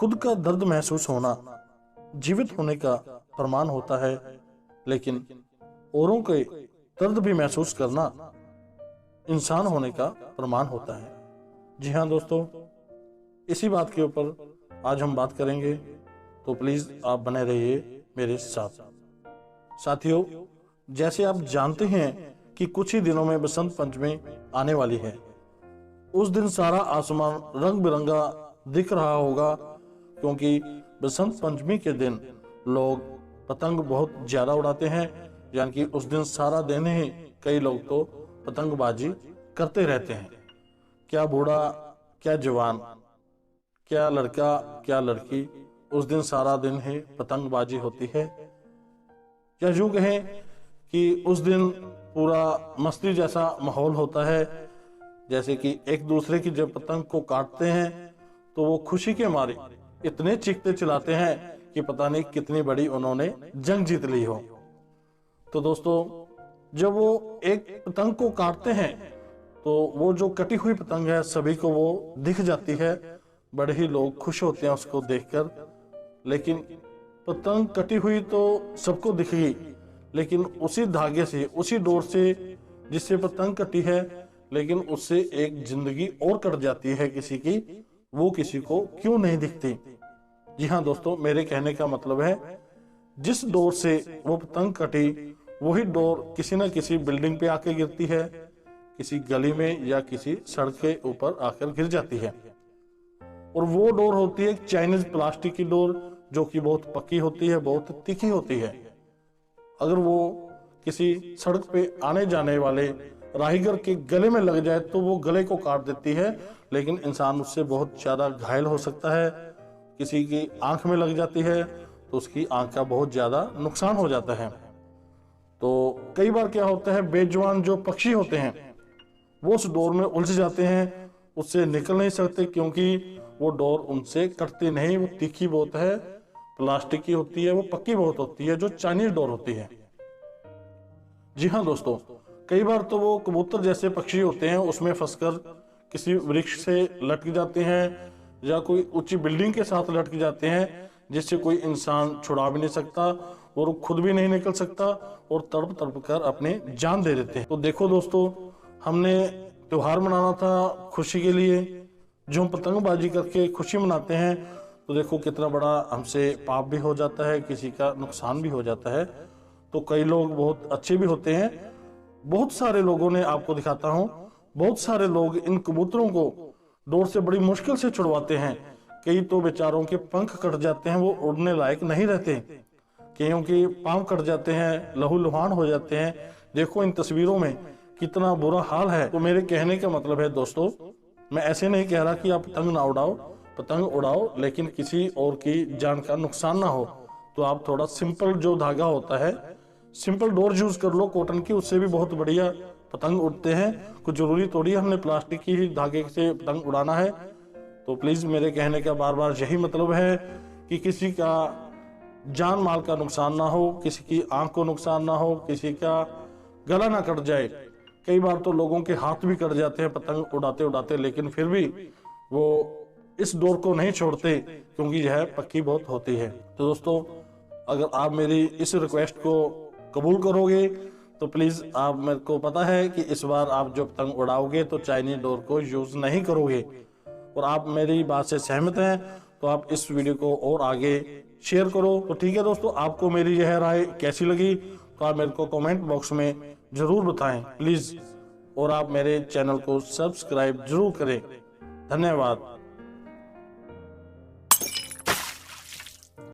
खुद का दर्द महसूस होना जीवित होने का प्रमाण होता है, लेकिन औरों के दर्द भी महसूस करना इंसान होने का प्रमाण होता है। जी हाँ दोस्तों, इसी बात के ऊपर आज हम बात करेंगे, तो प्लीज आप बने रहिए मेरे साथ। साथियों, जैसे आप जानते हैं कि कुछ ही दिनों में बसंत पंचमी आने वाली है। उस दिन सारा आसमान रंग बिरंगा दिख रहा होगा, क्योंकि बसंत पंचमी के दिन लोग पतंग बहुत ज्यादा उड़ाते हैं। यानी कि उस दिन सारा दिन ही कई लोग तो पतंगबाजी करते रहते हैं। क्या बूढ़ा, क्या जवान, क्या लड़का, क्या लड़की, उस दिन सारा दिन ही पतंगबाजी होती है। या यूं कहें कि उस दिन पूरा मस्ती जैसा माहौल होता है। जैसे कि एक दूसरे की जब पतंग को काटते हैं तो वो खुशी के मारे इतने चीखते चिल्लाते हैं कि पता नहीं कितनी बड़ी उन्होंने जंग जीत ली हो। तो दोस्तों, जब वो एक पतंग को काटते हैं तो वो जो कटी हुई पतंग है सभी को वो दिख जाती है। बड़े ही लोग खुश होते हैं उसको देखकर। लेकिन पतंग कटी हुई तो सबको दिखेगी, लेकिन उसी धागे से, उसी डोर से जिससे पतंग कटी है, लेकिन उससे एक जिंदगी और कट जाती है किसी की, वो किसी को क्यों नहीं दिखती। जी हाँ दोस्तों, मेरे कहने का मतलब है, जिस डोर से वो पतंग कटी वही डोर किसी न किसी बिल्डिंग पे आके गिरती है, किसी गली में या किसी सड़क के ऊपर आकर गिर जाती है। और वो डोर होती है एक चाइनीज प्लास्टिक की डोर, जो कि बहुत पक्की होती है, बहुत तीखी होती है। अगर वो किसी सड़क पे आने जाने वाले राहगीर के गले में लग जाए तो वो गले को काट देती है, लेकिन इंसान उससे बहुत ज्यादा घायल हो सकता है। किसी की आंख में लग जाती है तो उसकी आंख का बहुत ज्यादा नुकसान हो जाता है। तो कई बार क्या होता है, बेजुबान जो पक्षी होते हैं वो उस डोर में उलझ जाते हैं, उससे निकल नहीं सकते, क्योंकि वो डोर उनसे कटती नहीं। वो तीखी बहुत है, प्लास्टिक की होती है, वो पक्की बहुत होती है, जो चाइनीज डोर होती है। जी हाँ दोस्तों, कई बार तो वो कबूतर जैसे पक्षी होते हैं, उसमें फंसकर किसी वृक्ष से लटक जाते हैं या कोई ऊंची बिल्डिंग के साथ लटक जाते हैं, जिससे कोई इंसान छुड़ा भी नहीं सकता और खुद भी नहीं निकल सकता, और तड़प तड़प कर अपनी जान दे देते हैं। तो देखो दोस्तों, हमने त्योहार मनाना था खुशी के लिए, जो हम पतंगबाजी करके खुशी मनाते हैं, तो देखो कितना बड़ा हमसे पाप भी हो जाता है, किसी का नुकसान भी हो जाता है। तो कई लोग बहुत अच्छे भी होते हैं। बहुत सारे लोगों ने, आपको दिखाता हूँ, बहुत सारे लोग इन कबूतरों को डोर से बड़ी मुश्किल से छुड़वाते हैं। कई तो बेचारों के पंख कट जाते हैं, वो उड़ने लायक नहीं रहते, क्योंकि पांव कट जाते हैं, लहू लुहान हो जाते हैं। देखो इन तस्वीरों में कितना बुरा हाल है। तो मेरे कहने का मतलब है दोस्तों, मैं ऐसे नहीं कह रहा कि आप पतंग ना उड़ाओ, पतंग उड़ाओ, लेकिन किसी और की जान का नुकसान ना हो। तो आप थोड़ा सिंपल जो धागा होता है, सिंपल डोर यूज कर लो कॉटन की, उससे भी बहुत बढ़िया पतंग उड़ते हैं। कुछ जरूरी थोड़ी है हमने प्लास्टिक की ही धागे से पतंग उड़ाना है। तो प्लीज मेरे कहने का बार बार यही मतलब है कि किसी का जान माल का नुकसान ना हो, किसी की आंख को नुकसान ना हो, किसी का गला ना कट जाए। कई बार तो लोगों के हाथ भी कट जाते हैं पतंग उड़ाते उड़ाते, लेकिन फिर भी वो इस डोर को नहीं छोड़ते, क्योंकि यह पक्की बहुत होती है। तो दोस्तों, अगर आप मेरी इस रिक्वेस्ट को कबूल करोगे तो प्लीज, आप, मेरे को पता है कि इस बार आप जो पतंग उड़ाओगे तो चाइनीज डोर को यूज नहीं करोगे, और आप मेरी बात से सहमत हैं, तो आप इस वीडियो को और आगे शेयर करो। तो ठीक है दोस्तों, आपको मेरी यह राय कैसी लगी तो आप मेरे को कमेंट बॉक्स में जरूर बताएं प्लीज, और आप मेरे चैनल को सब्सक्राइब जरूर करें। धन्यवाद।